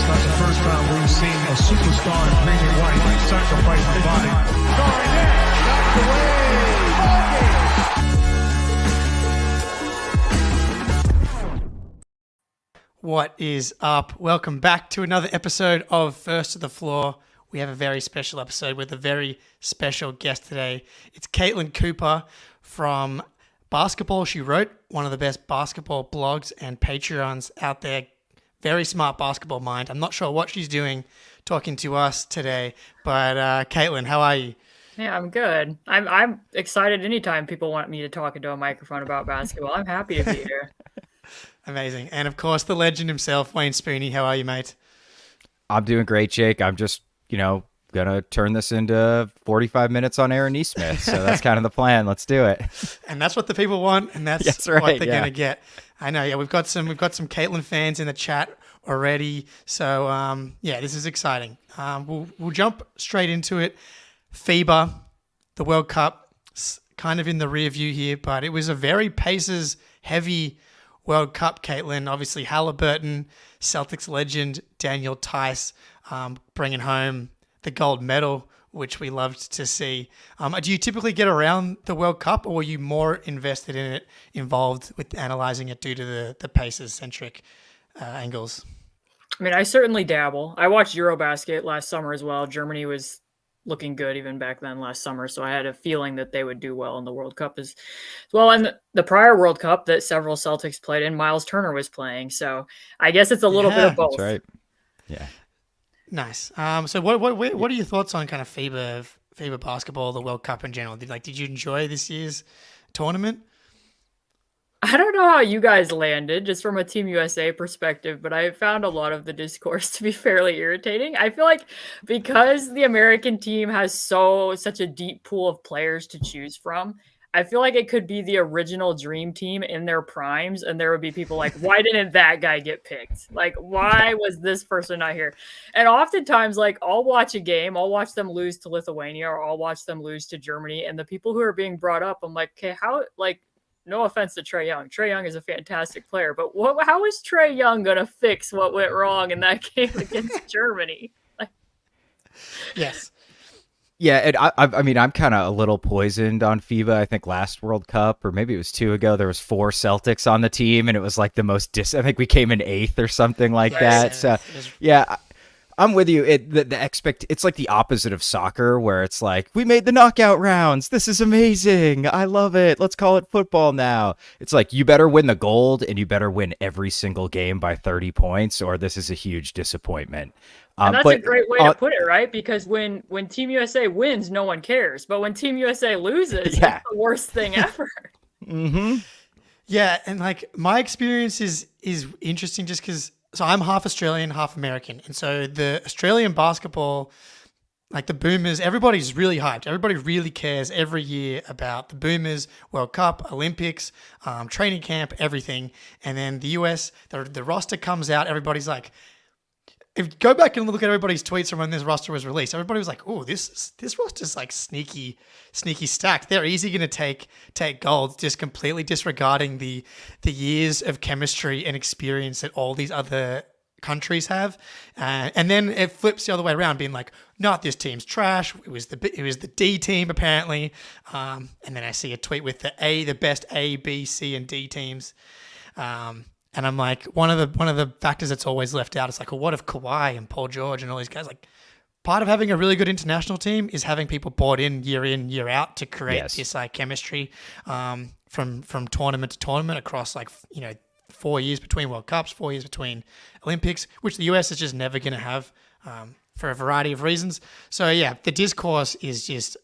not the first time we've seen a superstar in green and white sacrifice the body. Scoring net, knocked away. What is up? Welcome back to another episode of First to the Floor. We have a very special episode with a very special guest today. It's Caitlin Cooper from Basketball She Wrote, one of the best basketball blogs and Patreons out there. Very smart basketball mind. I'm not sure what she's doing talking to us today, but Caitlin, how are you? Yeah, I'm good. I'm excited anytime people want me to talk into a microphone about basketball. I'm happy to be here. Amazing. And of course, the legend himself, Wayne Spooney. How are you, mate? I'm doing great, Jake. I'm just, going to turn this into 45 minutes on Aaron Nesmith. So that's kind of the plan. Let's do it. And that's what the people want, and that's right, what they're going to get. I know. Yeah, we've got some Caitlin fans in the chat already. So this is exciting. We'll jump straight into it. FIBA, the World Cup, kind of in the rear view here, but it was a very Pacers heavy World Cup, Caitlin. Obviously, Halliburton, Celtics legend Daniel Theis bringing home the gold medal, which we loved to see. Do you typically get around the World Cup, or were you more invested in it, involved with analyzing it due to the Pacers-centric angles? I mean, I certainly dabble. I watched Eurobasket last summer as well. Germany was looking good even back then last summer, so I had a feeling that they would do well in the World Cup as well. And the prior World Cup that several Celtics played in, Miles Turner was playing, so I guess it's a little bit of both. That's right. Yeah. Nice. So what are your thoughts on kind of FIBA basketball, the World Cup in general? Did you enjoy this year's tournament? I don't know how you guys landed just from a Team USA perspective, but I found a lot of the discourse to be fairly irritating. I feel like because the American team has such a deep pool of players to choose from, I feel like it could be the original dream team in their primes, and there would be people like, why didn't that guy get picked? Like, why was this person not here? And oftentimes, like, I'll watch a game, I'll watch them lose to Lithuania, or I'll watch them lose to Germany, and the people who are being brought up, I'm like, okay, no offense to Trae Young. Trae Young is a fantastic player, but how is Trae Young going to fix what went wrong in that game against Germany? Yes. Yeah, and I mean, I'm kind of a little poisoned on FIBA. I think last World Cup, or maybe it was 2 ago, there was 4 Celtics on the team, and it was like the most I think we came in 8th or something like that. So, yeah, I'm with you. It's like the opposite of soccer, where it's like, we made the knockout rounds. This is amazing. I love it. Let's call it football now. It's like, you better win the gold, and you better win every single game by 30 points, or this is a huge disappointment. And that's a great way to put it, right? Because when Team USA wins, no one cares. But when Team USA loses, it's the worst thing ever. Mm-hmm. Yeah, and like my experience is interesting just because I'm half Australian, half American. And so the Australian basketball, like the Boomers, everybody's really hyped. Everybody really cares every year about the Boomers, World Cup, Olympics, training camp, everything. And then the US, the roster comes out, everybody's like, if you go back and look at everybody's tweets from when this roster was released, everybody was like, "Oh, this roster's like sneaky stacked. They're easy going to take gold," just completely disregarding the years of chemistry and experience that all these other countries have. And then it flips the other way around, being like, "Not this team's trash. It was the D team apparently." And then I see a tweet with the best A, B, C, and D teams. And I'm like, one of the factors that's always left out is like, well, what if Kawhi and Paul George and all these guys? Like, part of having a really good international team is having people bought in, year out to create this like chemistry from tournament to tournament across 4 years between World Cups, 4 years between Olympics, which the US is just never going to have for a variety of reasons. So yeah, the discourse is just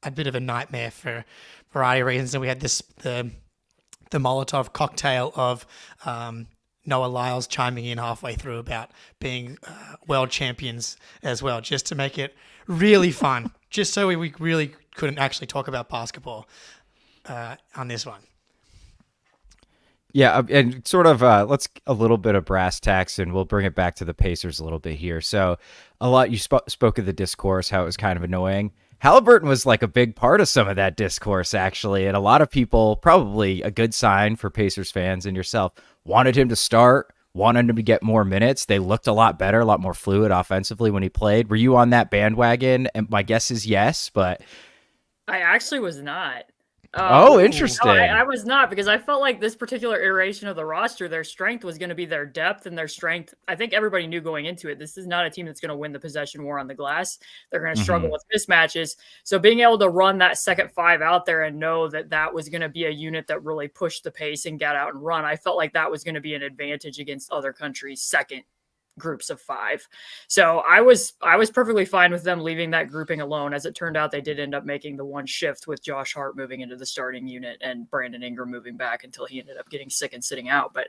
a bit of a nightmare for a variety of reasons. And we had the Molotov cocktail of Noah Lyles chiming in halfway through about being world champions as well, just to make it really fun, just so we really couldn't actually talk about basketball on this one. Yeah, and sort of let's a little bit of brass tacks, and we'll bring it back to the Pacers a little bit here. So a lot, you spoke of the discourse, how it was kind of annoying. Halliburton was like a big part of some of that discourse, actually. And a lot of people, probably a good sign for Pacers fans and yourself, wanted him to start, wanted him to get more minutes. They looked a lot better, a lot more fluid offensively when he played. Were you on that bandwagon? And my guess is yes, but I actually was not. Interesting. No, I was not, because I felt like this particular iteration of the roster, their strength was going to be their depth, and their strength, I think everybody knew going into it, this is not a team that's going to win the possession war on the glass. They're going to struggle with mismatches. So being able to run that second five out there and know that that was going to be a unit that really pushed the pace and got out and run, I felt like that was going to be an advantage against other countries' second groups of five. So I was perfectly fine with them leaving that grouping alone. As it turned out, they did end up making the one shift with Josh Hart moving into the starting unit and Brandon Ingram moving back until he ended up getting sick and sitting out. But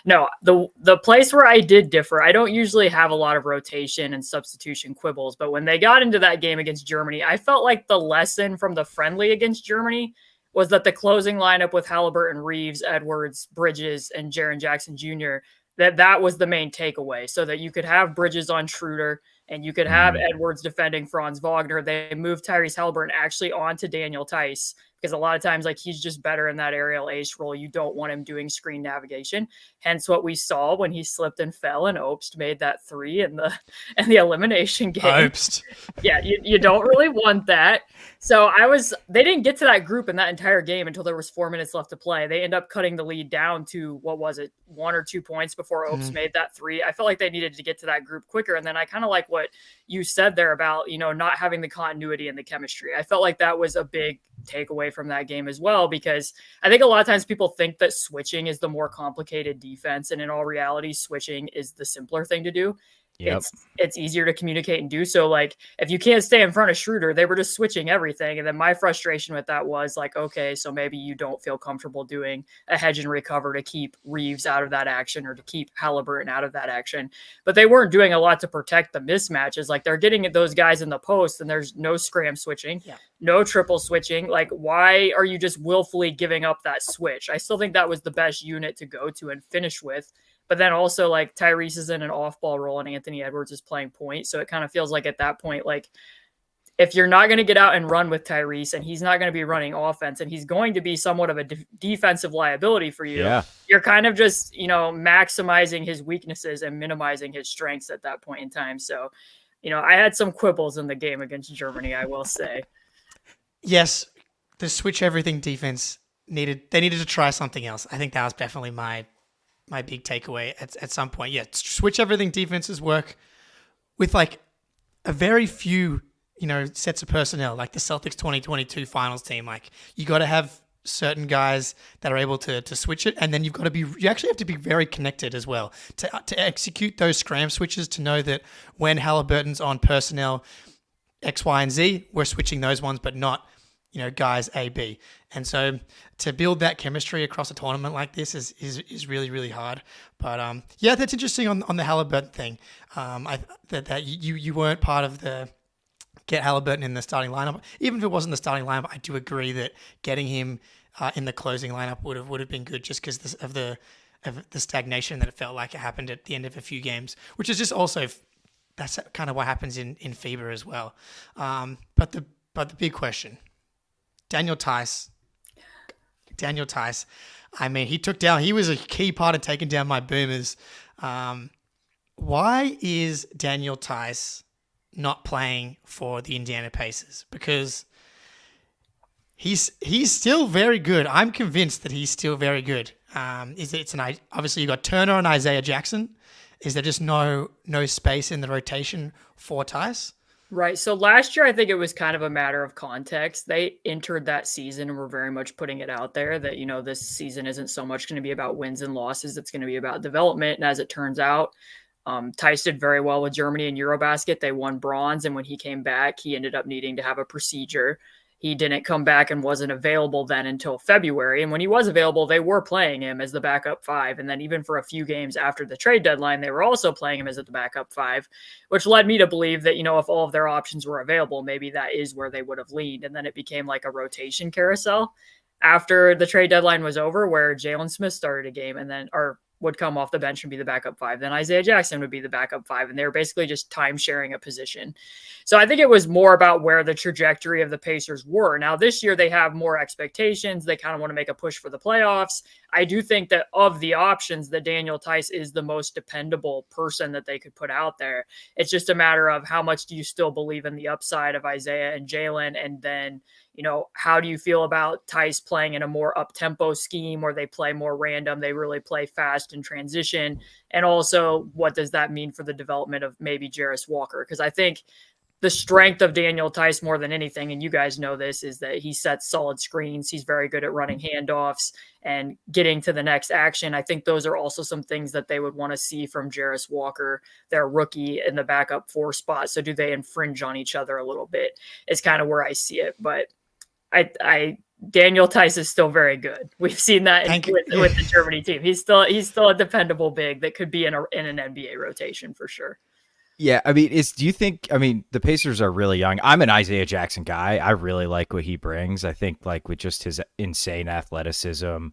no, the place where I did differ, I don't usually have a lot of rotation and substitution quibbles, but when they got into that game against Germany, I felt like the lesson from the friendly against Germany was that the closing lineup with Halliburton, Reeves, Edwards, Bridges, and Jaren Jackson Jr., that was the main takeaway, so that you could have Bridges on Schroeder and you could have Edwards defending Franz Wagner. They moved Tyrese Halliburton actually onto Daniel Theis, because a lot of times, like, he's just better in that aerial ace role. You don't want him doing screen navigation. Hence what we saw when he slipped and fell and Obst made that three in the elimination game. Obst. Yeah, you don't really want that. So they didn't get to that group in that entire game until there was 4 minutes left to play. They end up cutting the lead down to, what was it, 1 or 2 points before Obst made that three. I felt like they needed to get to that group quicker. And then I kind of like what you said there about, not having the continuity and the chemistry. I felt like that was a big takeaway from that game as well, because I think a lot of times people think that switching is the more complicated defense, and in all reality, switching is the simpler thing to do. Yep. It's easier to communicate and do so. Like, if you can't stay in front of Schroeder, they were just switching everything. And then my frustration with that was like, okay, so maybe you don't feel comfortable doing a hedge and recover to keep Reeves out of that action or to keep Halliburton out of that action. But they weren't doing a lot to protect the mismatches. Like, they're getting at those guys in the post and there's no scram switching, no triple switching. Like, why are you just willfully giving up that switch? I still think that was the best unit to go to and finish with. But then also, like, Tyrese is in an off-ball role and Anthony Edwards is playing point. So it kind of feels like at that point, like, if you're not going to get out and run with Tyrese and he's not going to be running offense and he's going to be somewhat of a defensive liability for you, you're kind of just, maximizing his weaknesses and minimizing his strengths at that point in time. So, I had some quibbles in the game against Germany, I will say. Yes, the switch everything defense needed to try something else. I think that was definitely my big takeaway at some point. Yeah, switch everything defenses work with like a very few, sets of personnel, like the Celtics 2022 finals team. Like, you got to have certain guys that are able to switch it, and then you actually have to be very connected as well to execute those scram switches, to know that when Halliburton's on personnel X, Y, and Z, we're switching those ones, but not guys A, B. And so to build that chemistry across a tournament like this is really, really hard. But that's interesting on the Halliburton thing. That you weren't part of the get Halliburton in the starting lineup. Even if it wasn't the starting lineup, I do agree that getting him in the closing lineup would have been good, just because of the stagnation that it felt like it happened at the end of a few games, which is just also, that's kind of what happens in FIBA as well. But the big question, Daniel Theis, I mean, he was a key part of taking down my Boomers. Why is Daniel Theis not playing for the Indiana Pacers? Because he's still very good. I'm convinced that he's still very good. Obviously you got Turner and Isaiah Jackson. Is there just no space in the rotation for Theis? Right. So last year, I think it was kind of a matter of context. They entered that season and were very much putting it out there that, this season isn't so much going to be about wins and losses. It's going to be about development. And as it turns out, Theis did very well with Germany in Eurobasket. They won bronze. And when he came back, he ended up needing to have a procedure. He didn't come back and wasn't available then until February. And when he was available, they were playing him as the backup five. And then even for a few games after the trade deadline, they were also playing him as the backup five, which led me to believe that, if all of their options were available, maybe that is where they would have leaned. And then it became like a rotation carousel after the trade deadline was over, where Jalen Smith started a game, and then, or would come off the bench and be the backup 5. Then Isaiah Jackson would be the backup 5. And they were basically just time sharing a position. So I think it was more about where the trajectory of the Pacers were. Now this year they have more expectations. They kind of want to make a push for the playoffs. I do think that of the options, that Daniel Theis is the most dependable person that they could put out there. It's just a matter of how much do you still believe in the upside of Isaiah and Jalen, and then, how do you feel about Theis playing in a more up-tempo scheme where they play more random, they really play fast in transition, and also what does that mean for the development of maybe Jarris Walker? Because I think the strength of Daniel Theis more than anything, and you guys know this, is that he sets solid screens. He's very good at running handoffs and getting to the next action. I think those are also some things that they would want to see from Jarris Walker, their rookie in the backup 4 spot. So do they infringe on each other a little bit is kind of where I see it. But Daniel Theis is still very good. We've seen that with the Germany team. He's still a dependable big that could be in an NBA rotation for sure. Yeah, I mean, the Pacers are really young. I'm an Isaiah Jackson guy. I really like what he brings. I think like with just his insane athleticism,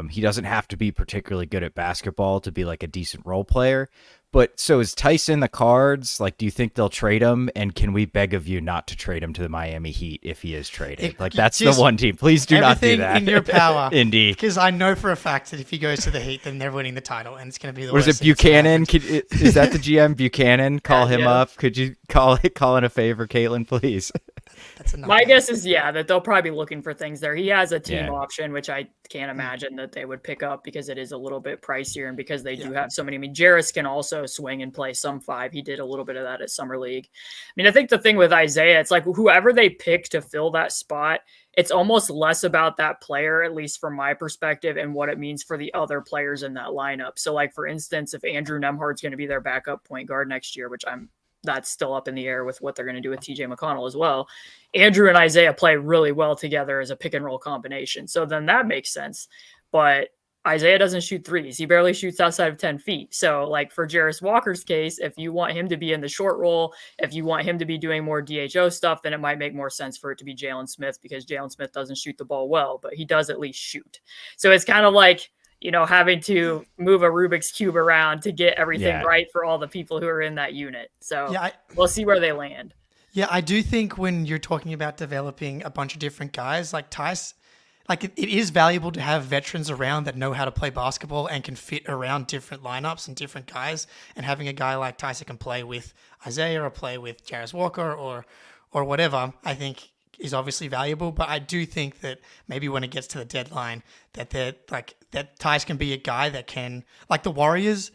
he doesn't have to be particularly good at basketball to be like a decent role player. But so is Theis in the cards? Like, do you think they'll trade him? And can we beg of you not to trade him to the Miami Heat if he is traded? That's the one team. Please do not do that. Everything in your power. Indeed. Because I know for a fact that if he goes to the Heat, then they're winning the title, and it's going to be the worst. Was it Buchanan? Is that the GM, Buchanan? Call him up. Could you call in a favor, Caitlin, please? My guess is, that they'll probably be looking for things there. He has a team option, which I can't imagine that they would pick up because it is a little bit pricier and because they do have so many. I mean, Jarris can also swing and play some 5. He did a little bit of that at Summer League. I mean, I think the thing with Isaiah, it's like whoever they pick to fill that spot, it's almost less about that player, at least from my perspective, and what it means for the other players in that lineup. So like, for instance, if Andrew Nembhard's going to be their backup point guard next year, which that's still up in the air with what they're going to do with TJ McConnell as well. Andrew and Isaiah play really well together as a pick and roll combination. So then that makes sense. But Isaiah doesn't shoot threes. He barely shoots outside of 10 feet. So like for Jarris Walker's case, if you want him to be in the short roll, if you want him to be doing more DHO stuff, then it might make more sense for it to be Jalen Smith, because Jalen Smith doesn't shoot the ball well, but he does at least shoot. So it's kind of like, having to move a Rubik's Cube around to get everything right for all the people who are in that unit. So we'll see where they land. Yeah, I do think when you're talking about developing a bunch of different guys, like Theis, like it is valuable to have veterans around that know how to play basketball and can fit around different lineups and different guys. And having a guy like Theis that can play with Isaiah or play with Jarris Walker or whatever, I think is obviously valuable. But I do think that maybe when it gets to the deadline, that Theis can be a guy that can, like the Warriors,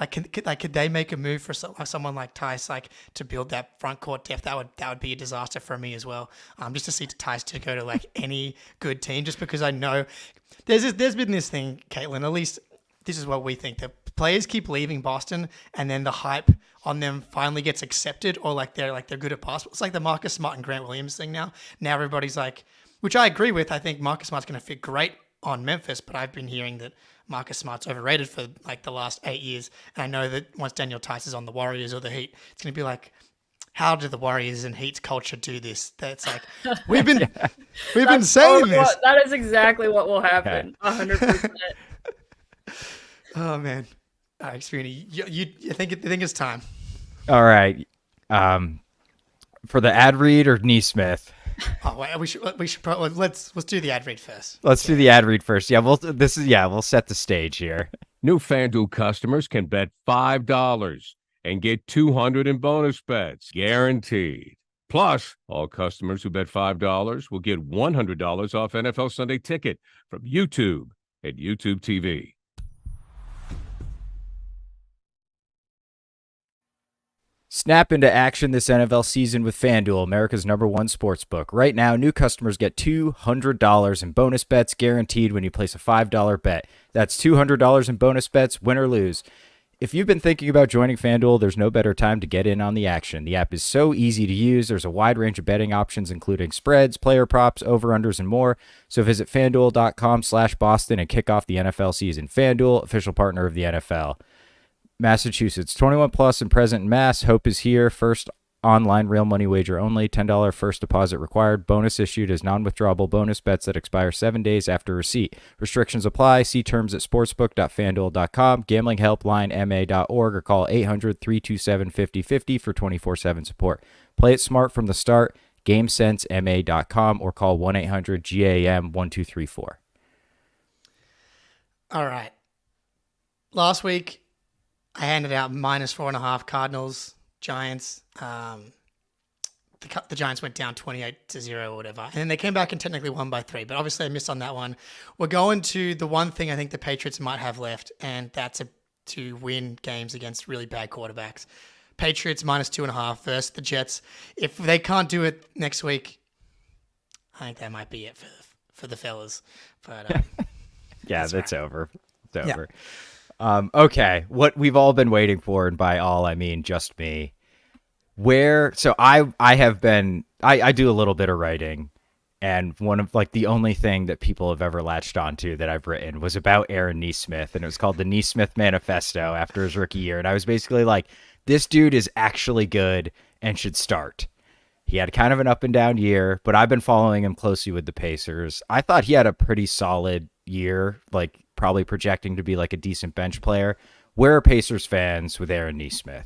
could they make a move for someone like Theis, like to build that front court depth? That would be a disaster for me as well. Just to see Theis to go to like any good team, just because I know there's been this thing, Caitlin, at least this is what we think, that players keep leaving Boston and then the hype on them finally gets accepted, or they're good at basketball. It's like the Marcus Smart and Grant Williams thing now. Now everybody's like, which I agree with. I think Marcus Smart's going to fit great on Memphis, but I've been hearing that Marcus Smart's overrated for like the last 8 years. And I know that once Daniel Theis is on the Warriors or the Heat, it's going to be like, how do the Warriors and Heat's culture do this? That's like, we've been saying this. That is exactly what will happen. 100%. Oh man. All right, Spoonie, you think it's time? All right. For the ad read or Nesmith? Oh, wait, we should probably let's do the ad read first. Let's do the ad read first. Yeah, we'll set the stage here. New FanDuel customers can bet $5 and get $200 in bonus bets, guaranteed. Plus, all customers who bet $5 will get $100 off NFL Sunday Ticket from YouTube at YouTube TV. Snap into action this NFL season with FanDuel, America's #1 sportsbook. Right now, new customers get $200 in bonus bets guaranteed when you place a $5 bet. That's $200 in bonus bets, win or lose. If you've been thinking about joining FanDuel, there's no better time to get in on the action. The app is so easy to use. There's a wide range of betting options, including spreads, player props, over-unders, and more. So visit FanDuel.com/Boston and kick off the NFL season. FanDuel, official partner of the NFL. Massachusetts, 21 plus and present in Mass. Hope is here. First online real money wager only. $10 first deposit required. Bonus issued as non-withdrawable bonus bets that expire 7 days after receipt. Restrictions apply. See terms at sportsbook.fanduel.com, gamblinghelpline.ma.org, or call 800-327-5050 for 24/7 support. Play it smart from the start. GameSenseMA.com or call 1-800-GAM-1234. All right. Last week, I handed out -4.5 Cardinals, Giants. The Giants went down 28-0 or whatever. And then they came back and technically won by 3. But obviously I missed on that one. We're going to the one thing I think the Patriots might have left, and that's to win games against really bad quarterbacks. Patriots -2.5 versus the Jets. If they can't do it next week, I think that might be it for the fellas. But yeah, that's over. It's over. Yeah. Okay, what we've all been waiting for, and by all I mean just me. So I do a little bit of writing, and one of the only thing that people have ever latched onto that I've written was about Aaron Nesmith, and it was called the Nesmith Manifesto after his rookie year, and I was basically like, this dude is actually good and should start. He had kind of an up and down year, but I've been following him closely with the Pacers. I thought he had a pretty solid year, probably projecting to be a decent bench player. Where are Pacers fans with Aaron Nesmith?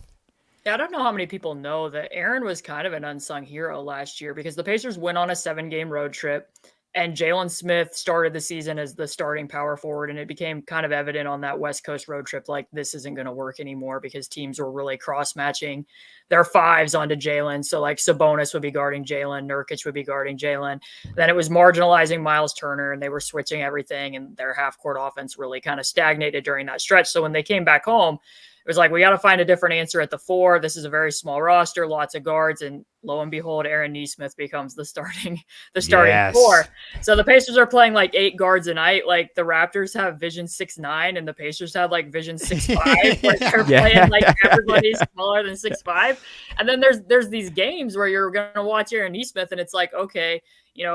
Yeah, I don't know how many people know that Aaron was kind of an unsung hero last year because the Pacers went on a 7-game road trip and Jalen Smith started the season as the starting power forward. And it became kind of evident on that West Coast road trip, this isn't going to work anymore because teams were really cross-matching their fives onto Jalen. So Sabonis would be guarding Jalen, Nurkic would be guarding Jalen. Then it was marginalizing Miles Turner and they were switching everything, and their half-court offense really kind of stagnated during that stretch. So when they came back home, it was we got to find a different answer at the 4. This is a very small roster, lots of guards, and lo and behold, Aaron Nesmith becomes the starting Yes. 4. So the Pacers are playing 8 guards a night. The Raptors have Vision 6'9", and the Pacers have Vision 6'5", where they're playing everybody's smaller than 6'5". And then there's these games where you're gonna watch Aaron Nesmith, and it's okay.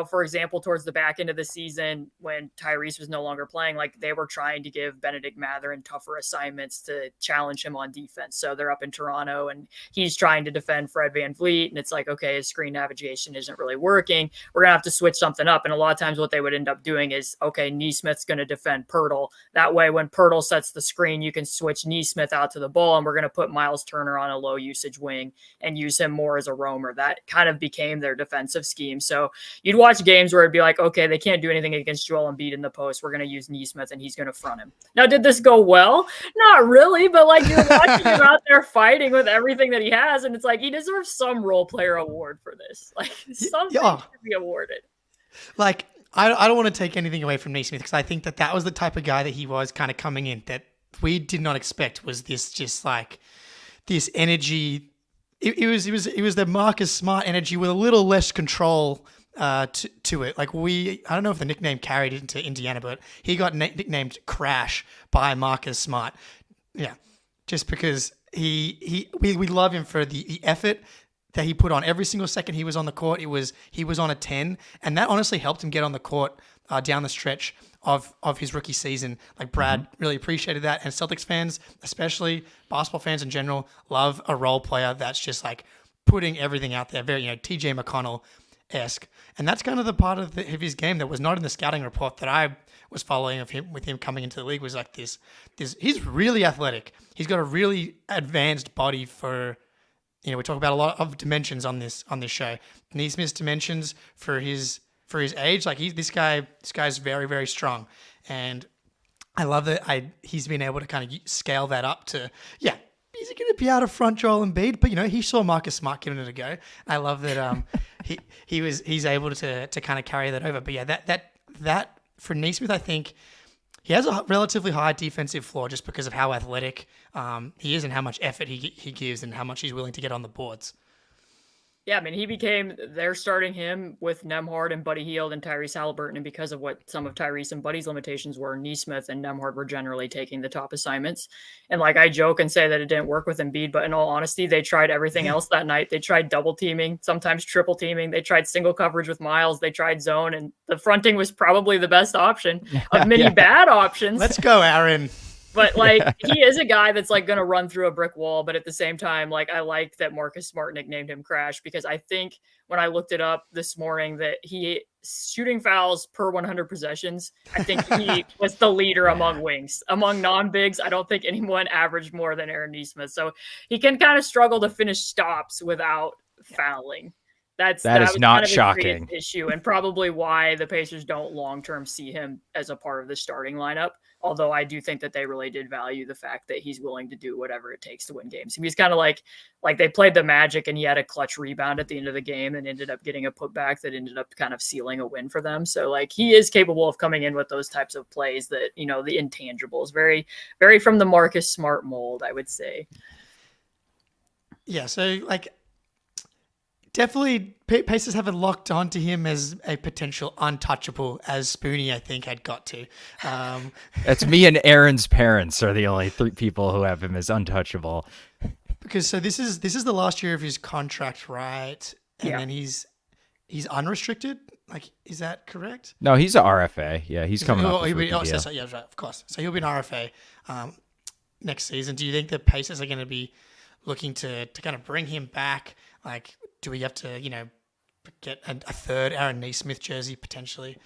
For example, towards the back end of the season when Tyrese was no longer playing, they were trying to give Benedict Mathurin tougher assignments to challenge him on defense. So they're up in Toronto and he's trying to defend Fred VanVleet. And it's okay, his screen navigation isn't really working. We're going to have to switch something up. And a lot of times what they would end up doing is, okay, Nesmith's going to defend Pirtle. That way, when Pirtle sets the screen, you can switch Nesmith out to the ball. And we're going to put Miles Turner on a low usage wing and use him more as a roamer. That kind of became their defensive scheme. So you'd watch games where it'd be okay, they can't do anything against Joel Embiid in the post. We're going to use Nesmith and he's going to front him. Now, did this go well? Not really, but you're watching him out there fighting with everything that he has. And it's he deserves some role player award for this. Something should be awarded. I don't want to take anything away from Nesmith because I think that was the type of guy that he was kind of coming in that we did not expect was this just this energy. It was the Marcus Smart energy with a little less control to it. I don't know if the nickname carried into Indiana, but he got nicknamed Crash by Marcus Smart. Yeah, just because we love him for the effort that he put on every single second he was on the court. He was on a 10, and that honestly helped him get on the court down the stretch of his rookie season. Brad really appreciated that, and Celtics fans, especially basketball fans in general, love a role player that's just putting everything out there. Very TJ McConnell-esque, and that's kind of the part of his game that was not in the scouting report that I was following with him coming into the league. Was this he's really athletic. He's got a really advanced body for. We talk about a lot of dimensions on this show. Nesmith's dimensions for his age, this guy's very, very strong, and I love that he's been able to kind of scale that up to he's going to be out of front Joel Embiid, but he saw Marcus Smart giving it a go. I love that he's able to kind of carry that over. But that for Nesmith, I think he has a relatively high defensive floor just because of how athletic he is and how much effort he gives and how much he's willing to get on the boards. Yeah, they're starting him with Nembhard and Buddy Hield and Tyrese Halliburton, and because of what some of Tyrese and Buddy's limitations were, Nesmith and Nembhard were generally taking the top assignments. And I joke and say that it didn't work with Embiid, but in all honesty, they tried everything else that night. They tried double teaming, sometimes triple teaming. They tried single coverage with Miles. They tried zone, and the fronting was probably the best option of many bad options. Let's go, Aaron. But like he is a guy that's like going to run through a brick wall. But at the same time, like I like that Marcus Smart nicknamed him Crash, because I think when I looked it up this morning that he shooting fouls per 100 possessions, I think he was the leader among wings. Among non-bigs, I don't think anyone averaged more than Aaron Nesmith. So he can kind of struggle to finish stops without fouling. That is was not kind of shocking. his issue, and probably why the Pacers don't long-term see him as a part of the starting lineup. Although I do think that they really did value the fact that he's willing to do whatever it takes to win games. He's kind of like they played the Magic and he had a clutch rebound at the end of the game and ended up getting a putback that ended up kind of sealing a win for them. So like he is capable of coming in with those types of plays that, the intangibles, very, very from the Marcus Smart mold, I would say. Yeah. So like, definitely, Pacers haven't locked onto him as a potential untouchable, as Spoonie, I think, had got to. It's me and Aaron's parents are the only three people who have him as untouchable. Because so this is the last year of his contract, right? And Yeah. then he's unrestricted. Like, is that correct? No, he's a RFA. Yeah, he's coming up. Yeah, right, of course. So he'll be an RFA next season. Do you think the Pacers are going to be looking to kind of bring him back? Like, do we have to, get a third Aaron Nesmith jersey potentially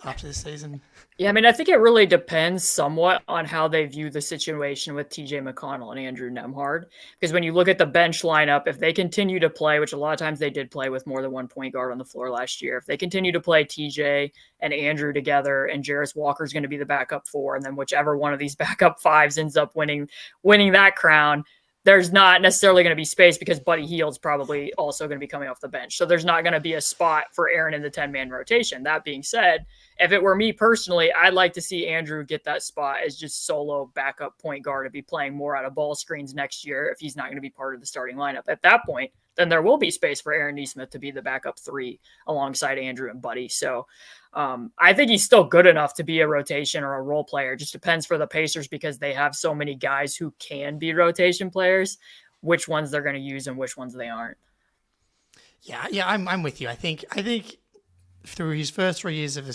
after this season? Yeah, I mean, I think it really depends somewhat on how they view the situation with TJ McConnell and Andrew Nembhard. Because when you look at the bench lineup, if they continue to play, which a lot of times they did play with more than one point guard on the floor last year, if they continue to play TJ and Andrew together and Jarris Walker's going to be the backup 4, and then whichever one of these backup 5s ends up winning that crown, there's not necessarily going to be space because Buddy Hield's probably also going to be coming off the bench. So there's not going to be a spot for Aaron in the 10-man rotation. That being said, if it were me personally, I'd like to see Andrew get that spot as just solo backup point guard to be playing more out of ball screens next year if he's not going to be part of the starting lineup. At that point, then there will be space for Aaron Nesmith to be the backup 3 alongside Andrew and Buddy. So I think he's still good enough to be a rotation or a role player. It just depends for the Pacers because they have so many guys who can be rotation players, which ones they're going to use and which ones they aren't. Yeah, I'm with you. I think through his first 3 years of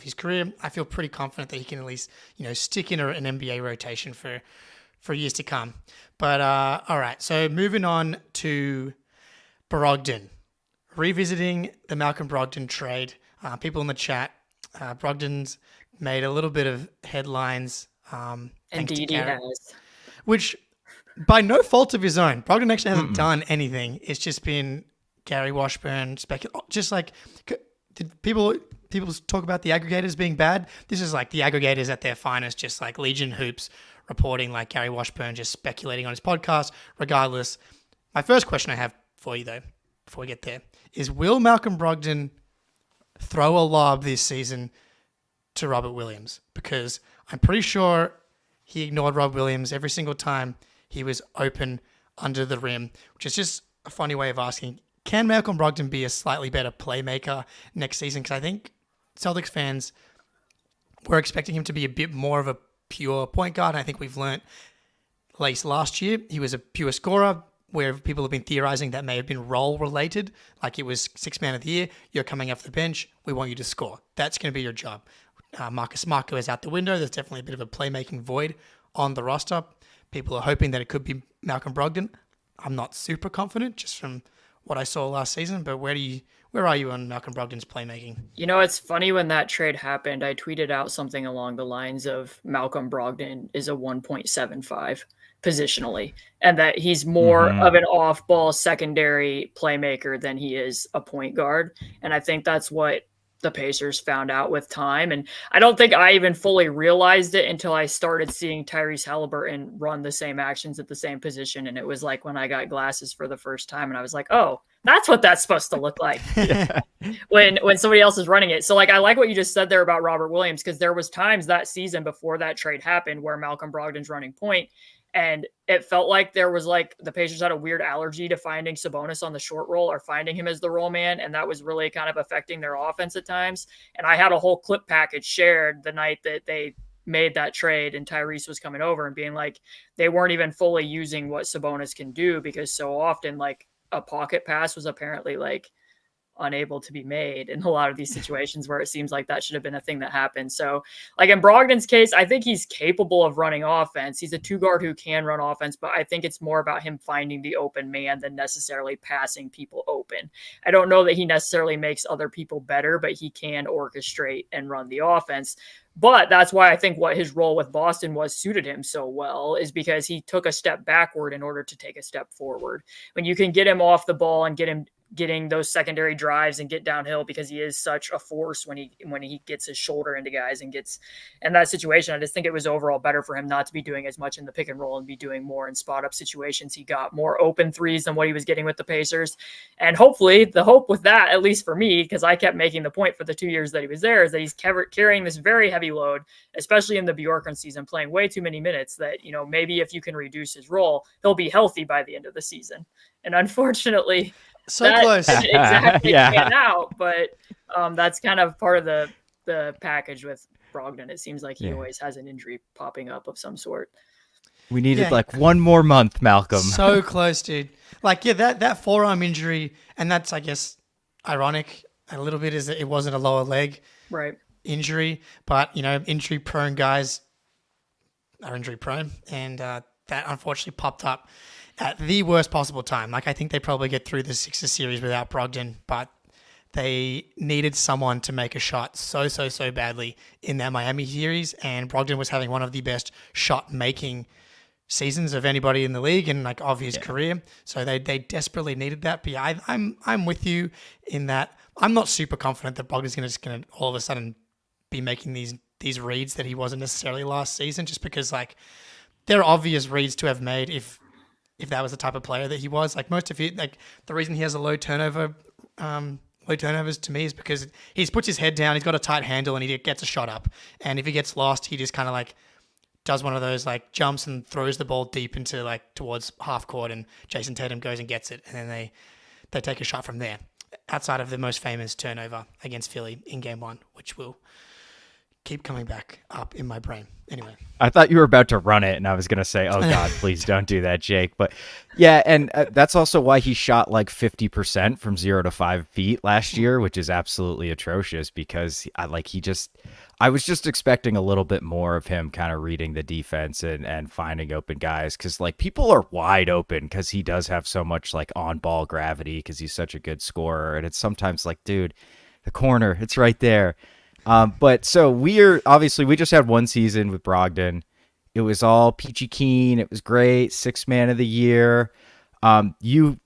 his career, I feel pretty confident that he can at least stick in an NBA rotation for years to come. But all right, so moving on to Brogdon, revisiting the Malcolm Brogdon trade. People in the chat, Brogdon's made a little bit of headlines. Indeed, he has. Which, by no fault of his own, Brogdon actually hasn't done anything. It's just been Gary Washburn, just like did people talk about the aggregators being bad? This is like the aggregators at their finest, just like Legion Hoops reporting, like Gary Washburn just speculating on his podcast. Regardless, my first question I have for you, though, before we get there, is will Malcolm Brogdon throw a lob this season to Robert Williams? Because I'm pretty sure he ignored Rob Williams every single time he was open under the rim, which is just a funny way of asking, can Malcolm Brogdon be a slightly better playmaker next season? Because I think Celtics fans were expecting him to be a bit more of a pure point guard. And I think we've learnt, at least last year, he was a pure scorer, where people have been theorizing that may have been role related, like it was 6th man of the year, you're coming off the bench, we want you to score. That's going to be your job. Marcus Smart goes out the window. There's definitely a bit of a playmaking void on the roster. People are hoping that it could be Malcolm Brogdon. I'm not super confident just from what I saw last season, but where are you on Malcolm Brogdon's playmaking? It's funny when that trade happened, I tweeted out something along the lines of Malcolm Brogdon is a 1.75 positionally, and that he's more of an off-ball secondary playmaker than he is a point guard. And I think that's what the Pacers found out with time. And I don't think I even fully realized it until I started seeing Tyrese Halliburton run the same actions at the same position. And it was like when I got glasses for the first time and I was like, oh, that's what that's supposed to look like when somebody else is running it. So like, I like what you just said there about Robert Williams, because there was times that season before that trade happened where Malcolm Brogdon's running point, and it felt like there was like the Pacers had a weird allergy to finding Sabonis on the short roll or finding him as the roll man. And that was really kind of affecting their offense at times. And I had a whole clip package shared the night that they made that trade and Tyrese was coming over and being like, they weren't even fully using what Sabonis can do, because so often like a pocket pass was apparently like unable to be made in a lot of these situations where it seems like that should have been a thing that happened. So like in Brogdon's case, I think he's capable of running offense. He's a 2 guard who can run offense, but I think it's more about him finding the open man than necessarily passing people open. I don't know that he necessarily makes other people better, but he can orchestrate and run the offense. But that's why I think what his role with Boston was suited him so well, is because he took a step backward in order to take a step forward. When you can get him off the ball and get him getting those secondary drives and get downhill, because he is such a force when he gets his shoulder into guys and gets in that situation. I just think it was overall better for him not to be doing as much in the pick and roll and be doing more in spot up situations. He got more open threes than what he was getting with the Pacers. And hopefully the hope with that, at least for me, because I kept making the point for the 2 years that he was there, is that he's carrying this very heavy load, especially in the Bjorkgren season, playing way too many minutes, that, maybe if you can reduce his role, he'll be healthy by the end of the season. And unfortunately, so close. Exactly. Yeah. Pan out, but that's kind of part of the package with Brogdon. It seems like he always has an injury popping up of some sort. We needed like one more month, Malcolm. So close, dude. Like, that forearm injury, and that's, I guess, ironic a little bit, is that it wasn't a lower leg injury, but injury prone guys are injury prone, and that unfortunately popped up at the worst possible time. Like, I think they probably get through the Sixers series without Brogdon, but they needed someone to make a shot so badly in that Miami series, and Brogdon was having one of the best shot making seasons of anybody in the league and of his career. So they desperately needed that. But yeah, I'm with you in that I'm not super confident that Brogdon's just going to all of a sudden be making these reads that he wasn't necessarily last season, just because there are obvious reads to have made if that was the type of player that he was. Most of it, the reason he has a low turnovers to me is because he puts his head down, he's got a tight handle, and he gets a shot up. And if he gets lost, he just kind of does one of those jumps and throws the ball deep into towards half court, and Jason Tatum goes and gets it, and then they take a shot from there. Outside of the most famous turnover against Philly in Game 1, which will keep coming back up in my brain. Anyway, I thought you were about to run it, and I was going to say, oh God, please don't do that, Jake. But yeah, and that's also why he shot 50% from 0 to 5 feet last year, which is absolutely atrocious, because I was just expecting a little bit more of him kind of reading the defense and finding open guys, because people are wide open because he does have so much on ball gravity, because he's such a good scorer. And it's sometimes dude, the corner, it's right there. But so we just had one season with Brogdon. It was all peachy keen. It was great. 6th man of the year. You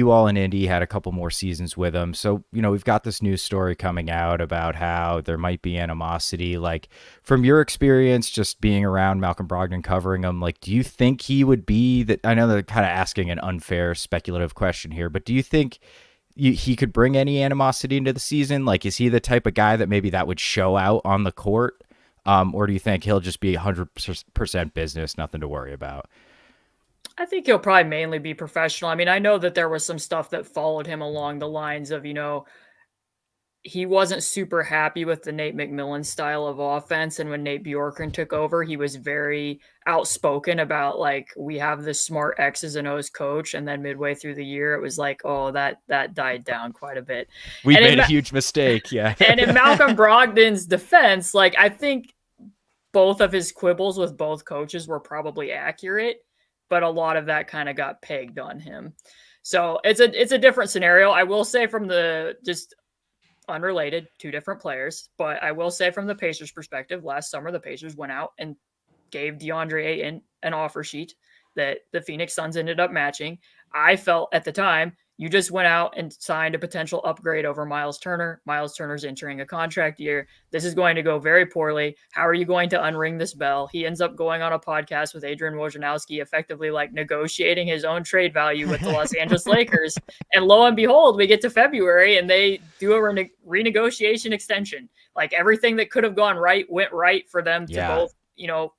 all in Indy had a couple more seasons with him. So, we've got this news story coming out about how there might be animosity. From your experience, just being around Malcolm Brogdon, covering him, do you think he would be that? I know they're kind of asking an unfair speculative question here, but do you think he could bring any animosity into the season? Is he the type of guy that maybe that would show out on the court? Or do you think he'll just be 100% business, nothing to worry about? I think he'll probably mainly be professional. I mean, I know that there was some stuff that followed him along the lines of, he wasn't super happy with the Nate McMillan style of offense. And when Nate Bjorkgren took over, he was very outspoken about we have this smart X's and O's coach. And then midway through the year, it was that died down quite a bit. We made a huge mistake. Yeah. And in Malcolm Brogdon's defense, I think both of his quibbles with both coaches were probably accurate, but a lot of that kind of got pegged on him. So it's a different scenario. I will say, from the just unrelated, 2 different players, but I will say from the Pacers perspective, last summer, the Pacers went out and gave DeAndre Ayton an offer sheet that the Phoenix Suns ended up matching. I felt at the time, you just went out and signed a potential upgrade over Miles Turner. Miles Turner's entering a contract year. This is going to go very poorly. How are you going to unring this bell? He ends up going on a podcast with Adrian Wojnarowski, effectively negotiating his own trade value with the Los Angeles Lakers. And lo and behold, we get to February and they do a renegotiation extension. Everything that could have gone right went right for them to both,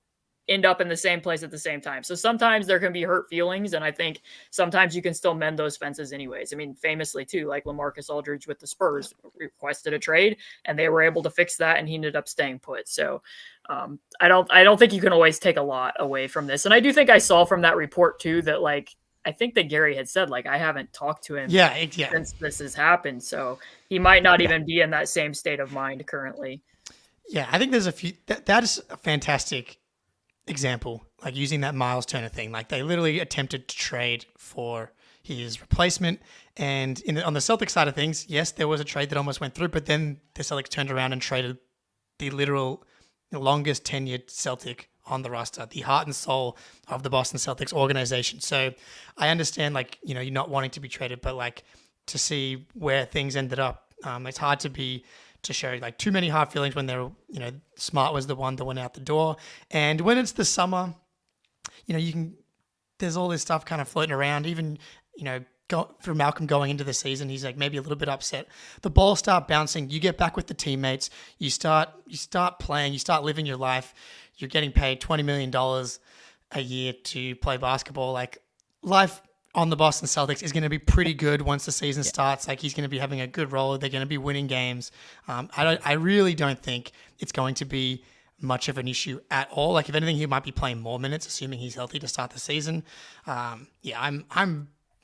end up in the same place at the same time. So sometimes there can be hurt feelings, and I think sometimes you can still mend those fences anyways. I mean, famously too, LaMarcus Aldridge with the Spurs requested a trade and they were able to fix that, and he ended up staying put. So I don't think you can always take a lot away from this. And I do think I saw from that report too that I think that Gary had said, like, I haven't talked to him Yeah, since this has happened. So he might not even be in that same state of mind currently. yeah. I think there's a few. That is a fantastic example, like using that Miles Turner thing. Like they literally attempted to trade for his replacement. And on the Celtic side of things, yes, there was a trade that almost went through, but then the Celtics turned around and traded the longest tenured Celtic on the roster, the heart and soul of the Boston Celtics organization. So I understand, like, you're not wanting to be traded, but like to see where things ended up, it's hard to show like too many hard feelings when Smart was the one that went out the door. And when it's the summer, there's all this stuff kind of floating around. Even, for Malcolm going into the season, he's like maybe a little bit upset. The ball start bouncing. You get back with the teammates. You start playing. You start living your life. You're getting paid $20 million a year to play basketball. Like life on the Boston Celtics is going to be pretty good once the season starts. Like he's going to be having a good role. They're going to be winning games. I really don't think it's going to be much of an issue at all. Like if anything, he might be playing more minutes, assuming he's healthy to start the season.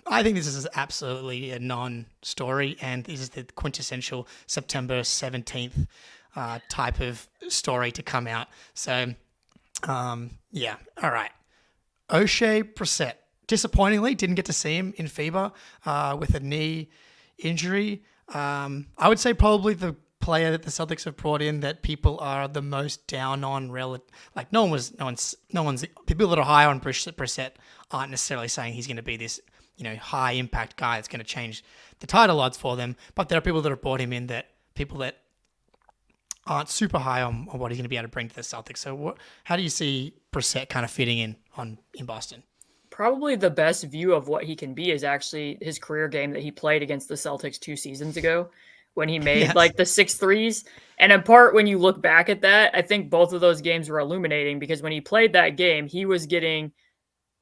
I think this is absolutely a non-story, and this is the quintessential September 17th type of story to come out. So, all right. O'Shea Brissett, disappointingly, didn't get to see him in FIBA with a knee injury. I would say probably the player that the Celtics have brought in that people are the most down on. Like no one's people that are high on Brissett aren't necessarily saying he's going to be this high impact guy that's going to change the title odds for them. But there are people that have brought him in people that aren't super high on what he's going to be able to bring to the Celtics. So how do you see Brissett kind of fitting in Boston? Probably the best view of what he can be is actually his career game that he played against the Celtics 2 seasons ago when he made like the 6 threes. And in part, when you look back at that, I think both of those games were illuminating because when he played that game, he was getting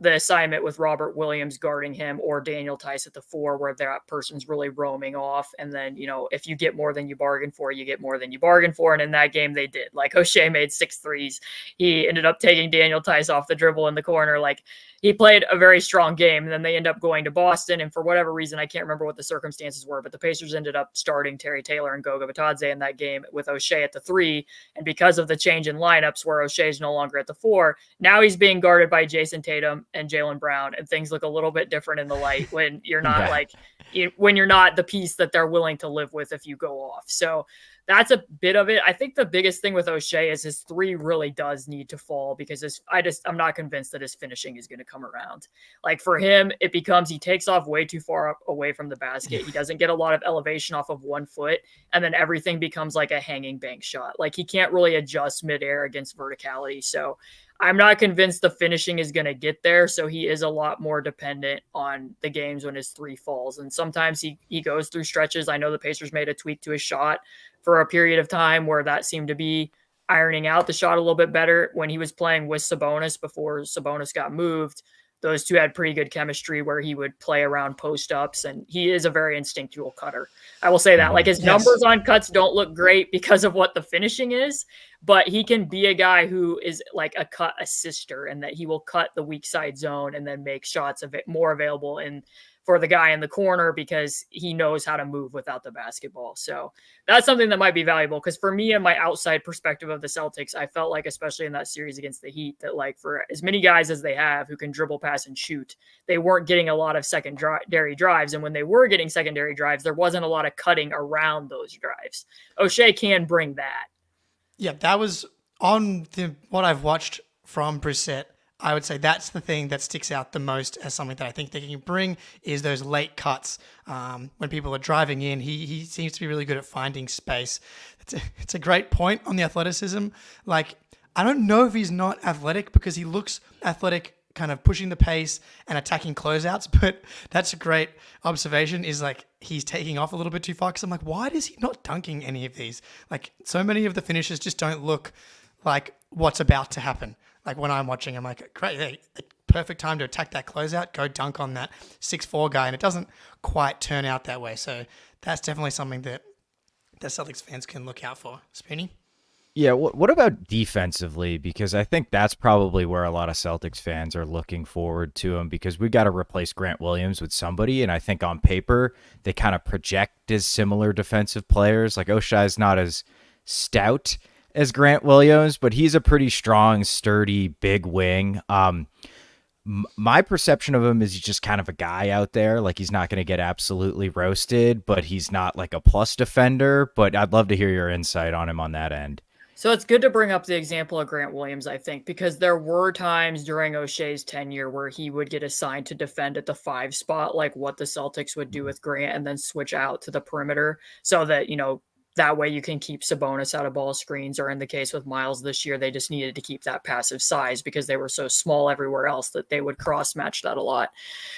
the assignment with Robert Williams guarding him or Daniel Theis at the 4, where that person's really roaming off. And then, if you get more than you bargain for, you get more than you bargain for. And in that game, they did. Like O'Shea made 6 threes. He ended up taking Daniel Theis off the dribble in the corner. Like he played a very strong game. And then they end up going to Boston. And for whatever reason, I can't remember what the circumstances were, but the Pacers ended up starting Terry Taylor and Goga Bitadze in that game with O'Shea at the 3. And because of the change in lineups where O'Shea is no longer at the 4, now he's being guarded by Jason Tatum and Jaylen Brown, and things look a little bit different in the light when you're not when you're not the piece that they're willing to live with if you go off. So that's a bit of it. I think the biggest thing with O'Shea is his 3 really does need to fall because I'm not convinced that his finishing is going to come around. Like for him, it becomes he takes off way too far up away from the basket. He doesn't get a lot of elevation off of 1 foot, and then everything becomes like a hanging bank shot. Like he can't really adjust midair against verticality. So I'm not convinced the finishing is going to get there. So he is a lot more dependent on the games when his 3 falls. And sometimes he goes through stretches. I know the Pacers made a tweak to his shot for a period of time where that seemed to be ironing out the shot a little bit better when he was playing with Sabonis before Sabonis got moved. Those two had pretty good chemistry where he would play around post-ups, and he is a very instinctual cutter. I will say that. Like his numbers on cuts don't look great because of what the finishing is, but he can be a guy who is like a cut assister and that he will cut the weak side zone and then make shots of it more available for the guy in the corner because he knows how to move without the basketball. So that's something that might be valuable because for me and my outside perspective of the Celtics, I felt like, especially in that series against the Heat, that like for as many guys as they have who can dribble, pass, and shoot, they weren't getting a lot of secondary drives. And when they were getting secondary drives, there wasn't a lot of cutting around those drives. O'Shea can bring that. Yeah, that was on what I've watched from Brissett. I would say that's the thing that sticks out the most as something that I think they can bring is those late cuts. When people are driving in, he seems to be really good at finding space. It's a great point on the athleticism. Like, I don't know if he's not athletic because he looks athletic kind of pushing the pace and attacking closeouts, but that's a great observation is like he's taking off a little bit too far because I'm like, why is he not dunking any of these? Like so many of the finishes just don't look like what's about to happen. Like when I'm watching, I'm like, great, perfect time to attack that closeout, go dunk on that 6'4" guy, and it doesn't quite turn out that way. So that's definitely something that Celtics fans can look out for. Spoonie? Yeah, what about defensively? Because I think that's probably where a lot of Celtics fans are looking forward to him, because we got to replace Grant Williams with somebody, and I think on paper they kind of project as similar defensive players. Like Oshai's not as stout as Grant Williams, but he's a pretty strong, sturdy, big wing. My perception of him is he's just kind of a guy out there. Like, he's not going to get absolutely roasted, but he's not like a plus defender. But I'd love to hear your insight on him on that end. So it's good to bring up the example of Grant Williams, I think, because there were times during O'Shea's tenure where he would get assigned to defend at the 5 spot, like what the Celtics would do with Grant, and then switch out to the perimeter so that, that way you can keep Sabonis out of ball screens, or in the case with Miles this year, they just needed to keep that passive size because they were so small everywhere else that they would cross match that a lot.